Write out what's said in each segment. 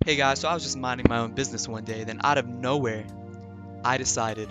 Hey guys, so I was just minding my own business one day, then out of nowhere, I decided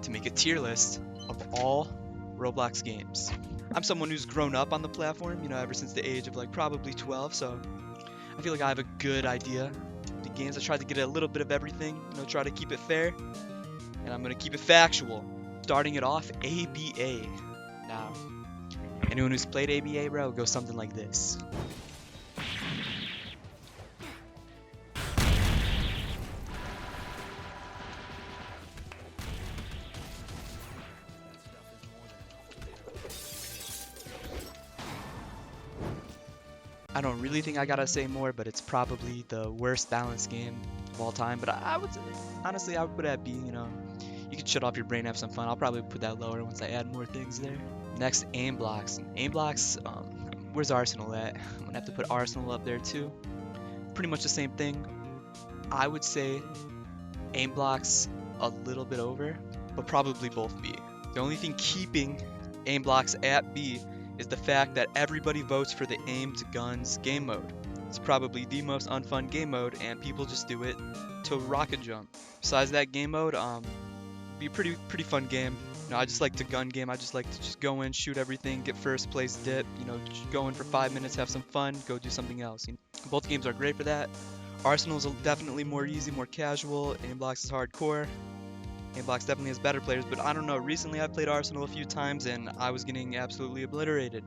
to make a tier list of all Roblox games. I'm someone who's grown up on the platform, ever since the age of like probably 12, so I feel like I have a good idea of the games. I tried to get a little bit of everything, try to keep it fair, and I'm gonna keep it factual. Starting it off, ABA. Now, anyone who's played ABA, bro, goes something like this. I don't really think I gotta say more, but it's probably the worst balanced game of all time. But I would say, honestly, I would put it at B. You can shut off your brain, have some fun. I'll probably put that lower once I add more things there. Next, aim blocks. Aim blocks. Where's Arsenal at? I'm gonna have to put Arsenal up there too. Pretty much the same thing. I would say aim blocks a little bit over, but probably both B. The only thing keeping aim blocks at B is the fact that everybody votes for the aimed guns game mode. It's probably the most unfun game mode, and people just do it to rocket jump. Besides that game mode, be a pretty fun game. I just like to gun game. I just like to just go in, shoot everything, get first place, dip. Just go in for 5 minutes, have some fun, go do something else. Both games are great for that. Arsenal is definitely more easy, more casual. Aim blocks is hardcore. Aimblox definitely has better players, but I don't know. Recently, I've played Arsenal a few times, and I was getting absolutely obliterated.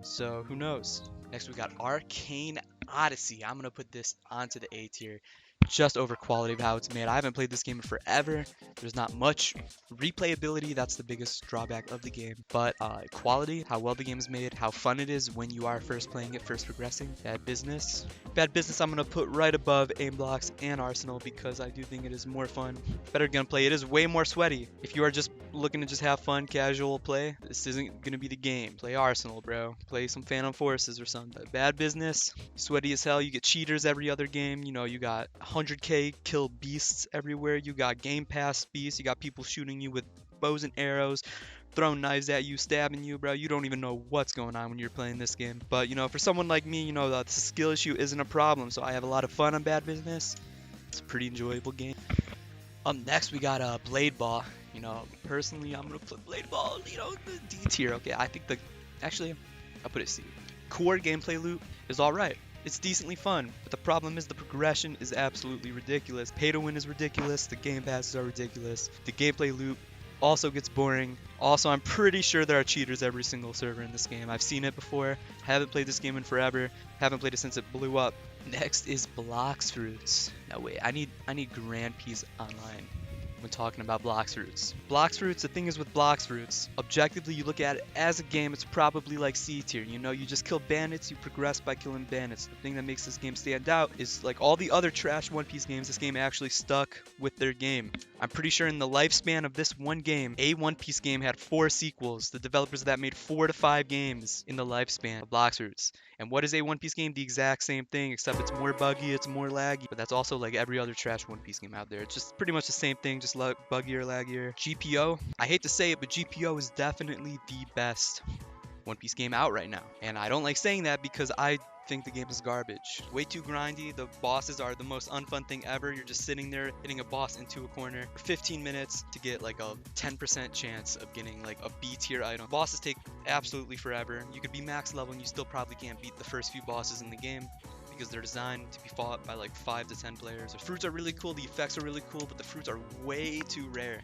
So, who knows? Next, we got Arcane Odyssey. I'm going to put this onto the A tier, just over quality of how it's made. I haven't played this game in forever. There's not much replayability. That's the biggest drawback of the game. But quality, how well the game is made, how fun it is when you are first playing it, first progressing. Bad Business. Bad Business I'm going to put right above Aimblox and Arsenal because I do think it is more fun. Better gunplay. It is way more sweaty. If you are just looking to just have fun, casual play, this isn't going to be the game. Play Arsenal, bro. Play some Phantom Forces or something. Bad Business, sweaty as hell. You get cheaters every other game. You got 100k kill beasts everywhere. You got Game Pass beasts. You got people shooting you with bows and arrows, throwing knives at you, stabbing you, bro. You don't even know what's going on when you're playing this game. But, for someone like me, the skill issue isn't a problem. So I have a lot of fun on Bad Business. It's a pretty enjoyable game. Up next, we got Blade Ball. Personally, I'm going to put Blade Ball, the D tier. Okay, I think actually, I'll put it C. Core gameplay loop is alright. It's decently fun, but the problem is the progression is absolutely ridiculous. Pay to win is ridiculous. The game passes are ridiculous. The gameplay loop also gets boring. Also, I'm pretty sure there are cheaters every single server in this game. I've seen it before. Haven't played this game in forever. Haven't played it since it blew up. Next is Blox Fruits. Now wait, I need Grand Peace Online when talking about Blox Fruits. Blox Fruits, the thing is with Blox Fruits, objectively you look at it as a game, it's probably like C tier. You just kill bandits, you progress by killing bandits. The thing that makes this game stand out is like all the other trash One Piece games, this game actually stuck with their game. I'm pretty sure in the lifespan of this one game, a One Piece game had 4 sequels. The developers of that made 4 to 5 games in the lifespan of Blox Fruits. And what is a One Piece game? The exact same thing, except it's more buggy, it's more laggy. But that's also like every other trash One Piece game out there. It's just pretty much the same thing, just buggier, laggier. GPO, I hate to say it, but GPO is definitely the best One Piece game out right now. And I don't like saying that because I think the game is garbage. Way too grindy. The bosses are the most unfun thing ever. You're just sitting there hitting a boss into a corner for 15 minutes to get like a 10% chance of getting like a B tier item. Bosses take absolutely forever. You could be max level and you still probably can't beat the first few bosses in the game because they're designed to be fought by like 5 to 10 players. The fruits are really cool, the effects are really cool, but the fruits are way too rare.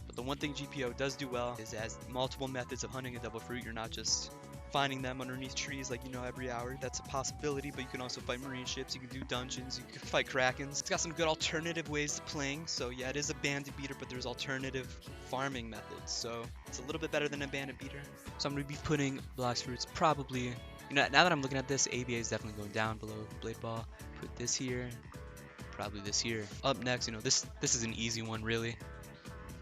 But the one thing GPO does do well is it has multiple methods of hunting a double fruit. You're not just finding them underneath trees like every hour. That's a possibility, but you can also fight marine ships, you can do dungeons, you can fight krakens. It's got some good alternative ways of playing. So yeah, it is a bandit beater, but there's alternative farming methods, so it's a little bit better than a bandit beater. So I'm gonna be putting Blox Fruits probably, now that I'm looking at this, ABA is definitely going down below Blade Ball. Put this here, probably this here. Up next, this is an easy one really.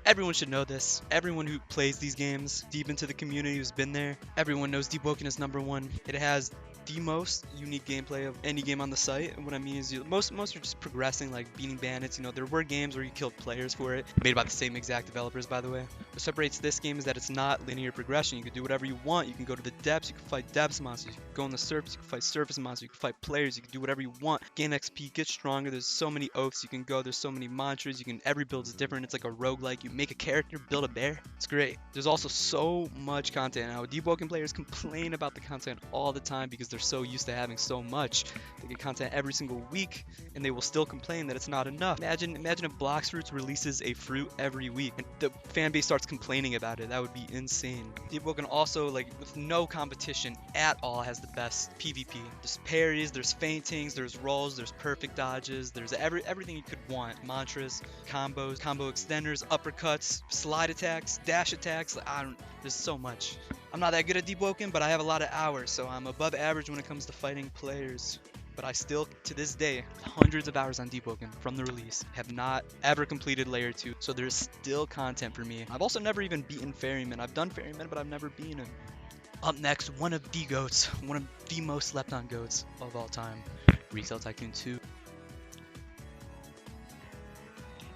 Everyone should know this. Everyone who plays these games, deep into the community who's been there, everyone knows Deep Woken is #1. It has the most unique gameplay of any game on the site. And what I mean is most are just progressing, like beating bandits. You know, there were games where you killed players for it, made by the same exact developers, by the way. What separates this game is that it's not linear progression. You can do whatever you want. You can go to the depths, you can fight depths monsters, you can go on the surface, you can fight surface monsters, you can fight players, you can do whatever you want. Gain XP, get stronger. There's so many oaths you can go, there's so many mantras, every build is different. It's like a roguelike. You make a character, build a bear. It's great. There's also so much content now. Debugking players complain about the content all the time because they're so used to having so much. They get content every single week and they will still complain that it's not enough. Imagine if Blox Fruits releases a fruit every week and the fan base starts complaining about it. That would be insane. Debugking also, like, with no competition at all, has the best PvP. There's parries, there's faintings, there's rolls, there's perfect dodges, there's everything you could want. Mantras, combos, combo extenders, uppercuts, slide attacks, dash attacks. There's so much. I'm not that good at debugking, but I have a lot of hours, so I'm above average when it comes to fighting players. But I still, to this day, hundreds of hours on debugking from the release, have not ever completed layer 2, so there's still content for me. I've also never even beaten Ferryman. I've done Ferryman, but I've never beaten him. Up next, one of the goats, one of the most slept on goats of all time, Retail Tycoon 2.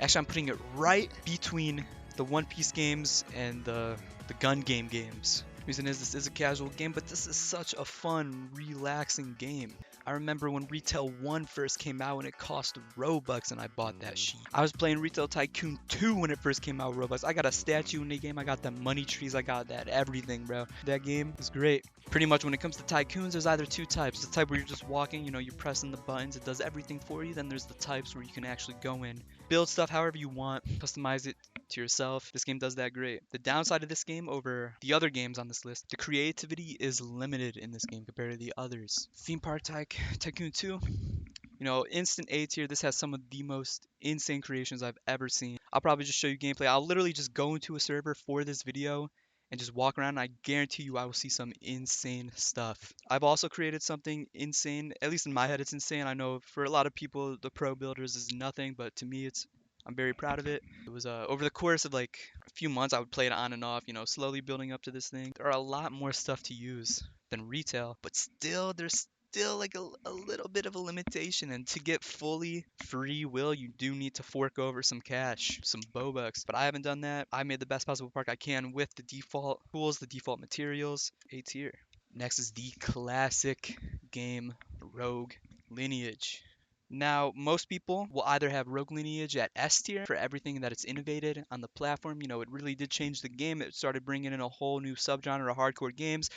Actually, I'm putting it right between the One Piece games and the gun game games. Reason is, this is a casual game, but this is such a fun, relaxing game. I remember when Retail 1 first came out and it cost Robux and I bought that sheet. I was playing Retail Tycoon 2 when it first came out with Robux. I got a statue in the game, I got the money trees, I got that everything, bro. That game is great. Pretty much when it comes to Tycoons, there's either two types. The type where you're just walking, you know, you're pressing the buttons, it does everything for you. Then there's the types where you can actually go in, build stuff however you want, customize it to yourself. This game does that great. The downside of this game over the other games on this list, the creativity is limited in this game compared to the others. Theme Park Tycoon 2, you know, instant A tier. This has some of the most insane creations I've ever seen. I'll probably just show you gameplay. I'll literally just go into a server for this video and just walk around, and I guarantee you I will see some insane stuff. I've also created something insane, at least in my head it's insane. I know for a lot of people the pro builders is nothing, but to me I'm very proud of it. It was over the course of like a few months I would play it on and off, you know, slowly building up to this thing. There are a lot more stuff to use than Retail, but still there's still like a little bit of a limitation, and to get fully free will you do need to fork over some cash, some Bobucks, but I haven't done that. I made the best possible park I can with the default tools, the default materials. A tier. Next is the classic game Rogue Lineage. Now, most people will either have Rogue Lineage at S tier for everything that it's innovated on the platform. You know, it really did change the game. It started bringing in a whole new subgenre of hardcore games,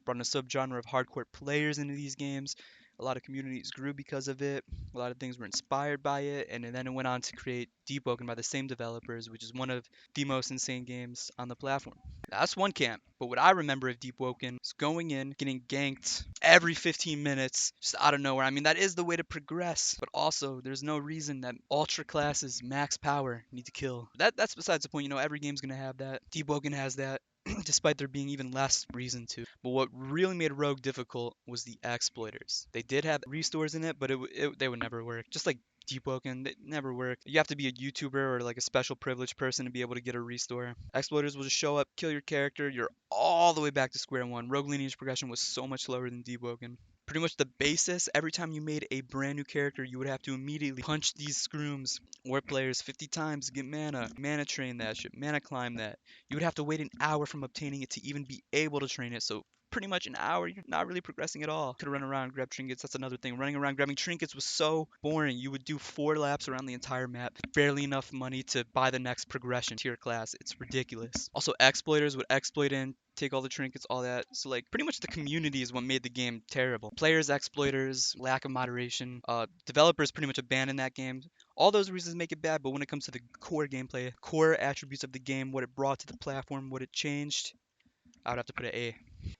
brought in a subgenre of hardcore players into these games. A lot of communities grew because of it. A lot of things were inspired by it, and then it went on to create Deepwoken by the same developers, which is one of the most insane games on the platform. That's one camp. But what I remember of Deepwoken is going in, getting ganked every 15 minutes, just out of nowhere. I mean, that is the way to progress, but also there's no reason that ultra classes, max power, need to kill. That's besides the point. You know, every game's gonna have that. Deepwoken has that. Despite there being even less reason to. But what really made Rogue difficult was the exploiters. They did have restores in it, but they would never work. Just like Deepwoken, they never work. You have to be a YouTuber or like a special privileged person to be able to get a restore. Exploiters will just show up, kill your character, you're all the way back to square one. Rogue Lineage progression was so much slower than Deepwoken. Pretty much the basis, every time you made a brand new character, you would have to immediately punch these scrooms or players 50 times to get mana train that shit, mana climb that. You would have to wait an hour from obtaining it to even be able to train it. So pretty much an hour, you're not really progressing at all. Could run around, grab trinkets. That's another thing. Running around grabbing trinkets was so boring. You would do 4 laps around the entire map. Barely enough money to buy the next progression to your class. It's ridiculous. Also, exploiters would exploit in, take all the trinkets, all that. So like pretty much the community is what made the game terrible. Players, exploiters, lack of moderation. Developers pretty much abandoned that game. All those reasons make it bad, but when it comes to the core gameplay, core attributes of the game, what it brought to the platform, what it changed, I would have to put it A.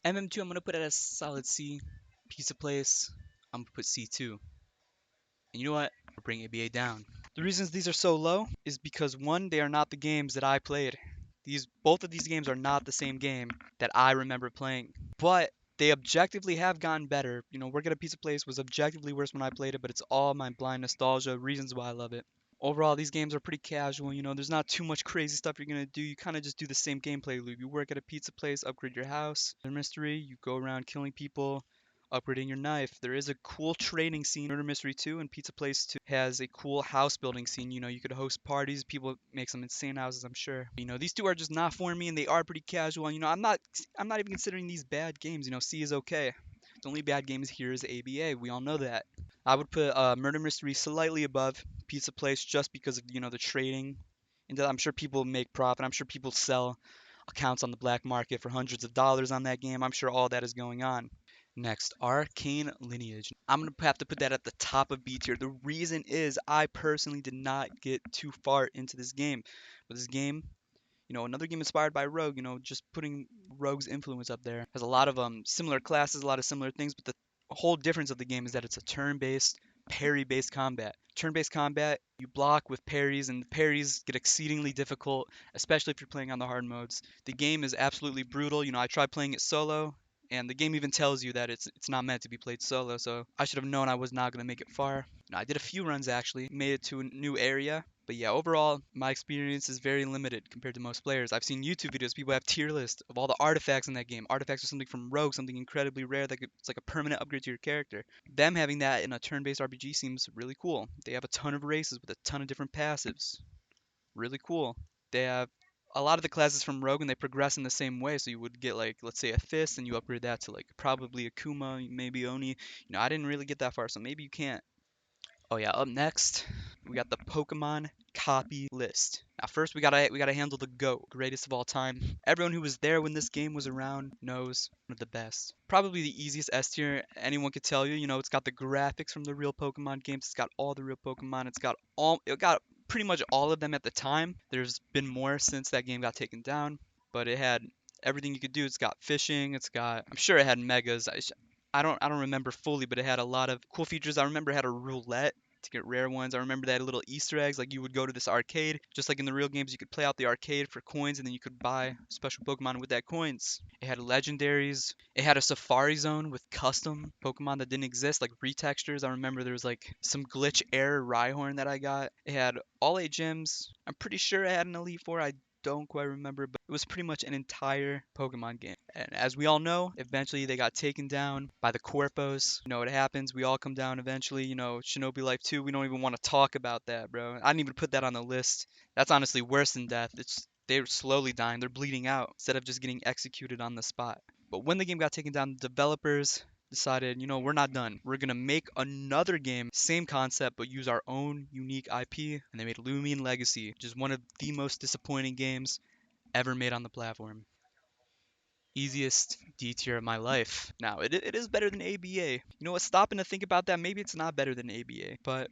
MM2, I'm going to put it as solid C. Pizza Place, I'm going to put C2. And you know what? I'll bring ABA down. The reasons these are so low is because, one, they are not the games that I played. Both of these games are not the same game that I remember playing. But they objectively have gotten better. You know, Work at a Pizza Place was objectively worse when I played it, but it's all my blind nostalgia, reasons why I love it. Overall, these games are pretty casual. You know, there's not too much crazy stuff you're going to do. You kind of just do the same gameplay loop. You work at a pizza place, upgrade your house. The mystery, you go around killing people, upgrading your knife. There is a cool trading scene. Murder Mystery 2 and Pizza Place 2 has a cool house building scene. You know, you could host parties. People make some insane houses, I'm sure. You know, these two are just not for me, and they are pretty casual. And, you know, I'm not even considering these bad games. You know, C is okay. The only bad games here is ABA. We all know that. I would put Murder Mystery slightly above Pizza Place just because of, you know, the trading. And I'm sure people make profit. I'm sure people sell accounts on the black market for hundreds of dollars on that game. I'm sure all that is going on. Next, Arcane Lineage. I'm going to have to put that at the top of B tier. The reason is I personally did not get too far into this game. But this game, you know, another game inspired by Rogue, you know, just putting Rogue's influence up there. Has a lot of similar classes, a lot of similar things, but the whole difference of the game is that it's a turn-based, parry-based combat. Turn-based combat, you block with parries, and the parries get exceedingly difficult, especially if you're playing on the hard modes. The game is absolutely brutal. You know, I tried playing it solo, and the game even tells you that it's not meant to be played solo, so I should have known I was not going to make it far. You know, I did a few runs actually, made it to a new area, but yeah, overall, my experience is very limited compared to most players. I've seen YouTube videos, people have tier lists of all the artifacts in that game. Artifacts are something from Rogue, something incredibly rare that it's like a permanent upgrade to your character. Them having that in a turn-based RPG seems really cool. They have a ton of races with a ton of different passives. Really cool. They have a lot of the classes from Rogue and they progress in the same way. So you would get like, let's say a Fist and you upgrade that to like probably a Kuma, maybe Oni. You know, I didn't really get that far, so maybe you can't. Oh yeah, up next, we got the Pokemon copy list. Now first we gotta handle the GOAT, greatest of all time. Everyone who was there when this game was around knows one of the best. Probably the easiest S tier anyone could tell you. You know, it's got the graphics from the real Pokemon games. It's got all the real Pokemon. It got pretty much all of them at the time. There's been more since that game got taken down, but it had everything you could do. It's got fishing. I'm sure it had megas. I don't remember fully, but it had a lot of cool features. I remember it had a roulette to get rare ones. I remember they had little Easter eggs, like you would go to this arcade, just like in the real games, you could play out the arcade for coins, and then you could buy special Pokemon with that coins. It had legendaries. It had a Safari Zone with custom Pokemon that didn't exist, like retextures. I remember there was like some glitch error Rhyhorn that I got. It had all 8 gyms. I'm pretty sure it had an Elite Four. I don't quite remember, but it was pretty much an entire Pokemon game. And as we all know, eventually they got taken down by the Corpos. You know what happens? We all come down eventually. You know, Shinobi Life 2, we don't even want to talk about that, bro. I didn't even put that on the list. That's honestly worse than death. They're slowly dying. They're bleeding out instead of just getting executed on the spot. But when the game got taken down, the developers decided, you know, we're not done. We're gonna make another game, same concept, but use our own unique IP. And they made Lumion Legacy, which is one of the most disappointing games ever made on the platform. Easiest D tier of my life. Now, it is better than ABA. You know what? Stopping to think about that, maybe it's not better than ABA, but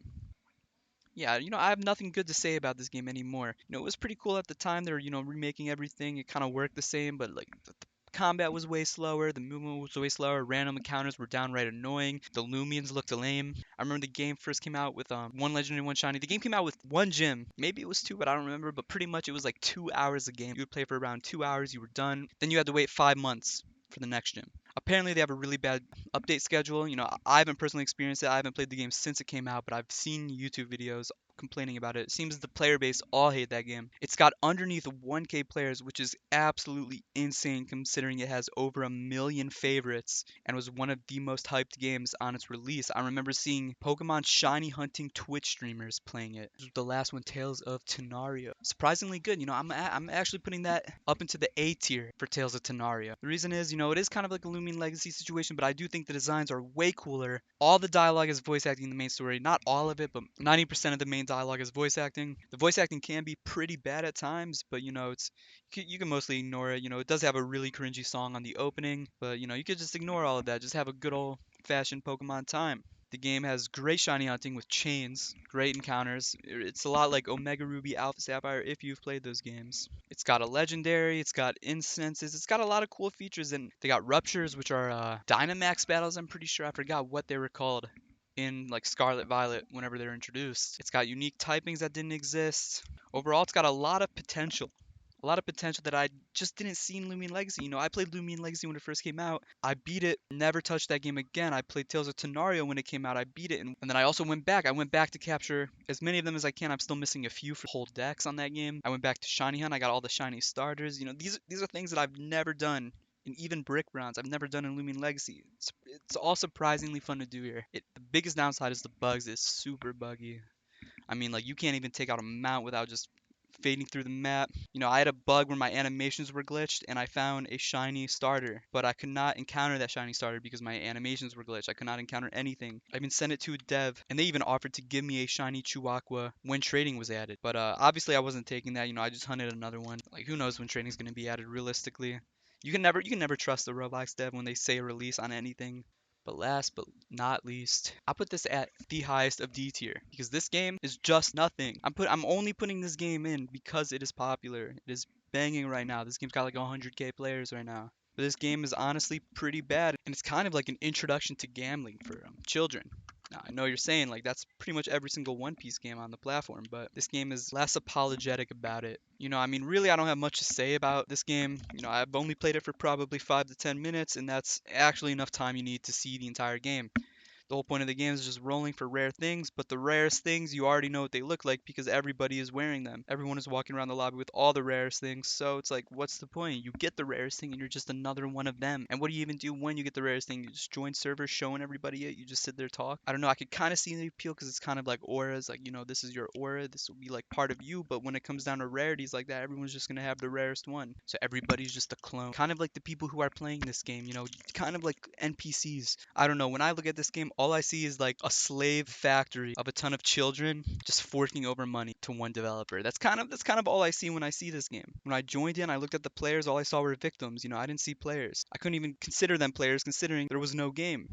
yeah, you know, I have nothing good to say about this game anymore. You know, it was pretty cool at the time. They were, you know, remaking everything. It kind of worked the same, but like the combat was way slower. The movement was way slower. Random encounters were downright annoying. The Lumions looked lame. I remember the game first came out with one legendary, one shiny. The game came out with one gym. Maybe it was two, but I don't remember. But pretty much it was like 2 hours a game. You would play for around 2 hours. You were done. Then you had to wait 5 months for the next gym. Apparently they have a really bad update schedule. You know, I haven't personally experienced it. I haven't played the game since it came out, but I've seen YouTube videos complaining about it. It seems the player base all hate that game. It's got underneath 1K players, which is absolutely insane considering it has over 1 million favorites and was one of the most hyped games on its release. I remember seeing Pokemon shiny hunting Twitch streamers playing it. This was the last one, Tales of Tenario. Surprisingly good. You know, I'm actually putting that up into the A tier for Tales of Tenario. The reason is, you know, it is kind of like a Lumion Legacy situation, but I do think the designs are way cooler. All the dialogue is voice acting in the main story. Not all of it, but 90% of the main dialogue is voice acting. The voice acting can be pretty bad at times, but you know, you can mostly ignore it. You know, it does have a really cringy song on the opening, but you know, you could just ignore all of that. Just have a good old fashioned Pokemon time. The game has great shiny hunting with chains, great encounters. It's a lot like Omega Ruby, Alpha Sapphire if you've played those games. It's got a legendary, it's got incenses, it's got a lot of cool features, and they got ruptures, which are Dynamax battles. I'm pretty sure I forgot what they were called in like Scarlet Violet whenever they're introduced. It's got unique typings that didn't exist. Overall, it's got a lot of potential. A lot of potential that I just didn't see in Lumion Legacy. You know, I played Lumion Legacy when it first came out. I beat it, never touched that game again. I played Tales of Tenario when it came out. I beat it, and then I also went back. I went back to capture as many of them as I can. I'm still missing a few for whole decks on that game. I went back to Shiny Hunt. I got all the shiny starters. You know, these are things that I've never done and even brick rounds I've never done in Lumion Legacy. It's all surprisingly fun to do here. The biggest downside is the bugs. It's super buggy. I mean, like, you can't even take out a mount without just fading through the map. You know, I had a bug where my animations were glitched and I found a shiny starter, but I could not encounter that shiny starter because my animations were glitched. I could not encounter anything. I even sent it to a dev and they even offered to give me a shiny Chihuahua when trading was added. But obviously I wasn't taking that. You know, I just hunted another one. Like, who knows when trading's going to be added realistically. You can never trust the Roblox dev when they say a release on anything. But last but not least, I put this at the highest of D tier because this game is just nothing. I'm only putting this game in because it is popular. It is banging right now. This game's got like 100k players right now. But this game is honestly pretty bad, and it's kind of like an introduction to gambling for children. Now, I know you're saying like that's pretty much every single One Piece game on the platform, but this game is less apologetic about it. You know, I mean, really, I don't have much to say about this game. You know, I've only played it for probably 5 to 10 minutes, and that's actually enough time you need to see the entire game. The whole point of the game is just rolling for rare things, but the rarest things you already know what they look like because everybody is wearing them. Everyone is walking around the lobby with all the rarest things, so it's like, what's the point? You get the rarest thing and you're just another one of them. And what do you even do when you get the rarest thing? You just join servers showing everybody it, you just sit there talk. I don't know, I could kind of see the appeal because it's kind of like auras, like, you know, this is your aura, this will be like part of you, but when it comes down to rarities like that, everyone's just gonna have the rarest one. So everybody's just a clone. Kind of like the people who are playing this game, you know, kind of like NPCs. I don't know, when I look at this game, all I see is like a slave factory of a ton of children just forking over money to one developer. That's kind of all I see when I see this game. When I joined in, I looked at the players, all I saw were victims. You know, I didn't see players. I couldn't even consider them players considering there was no game.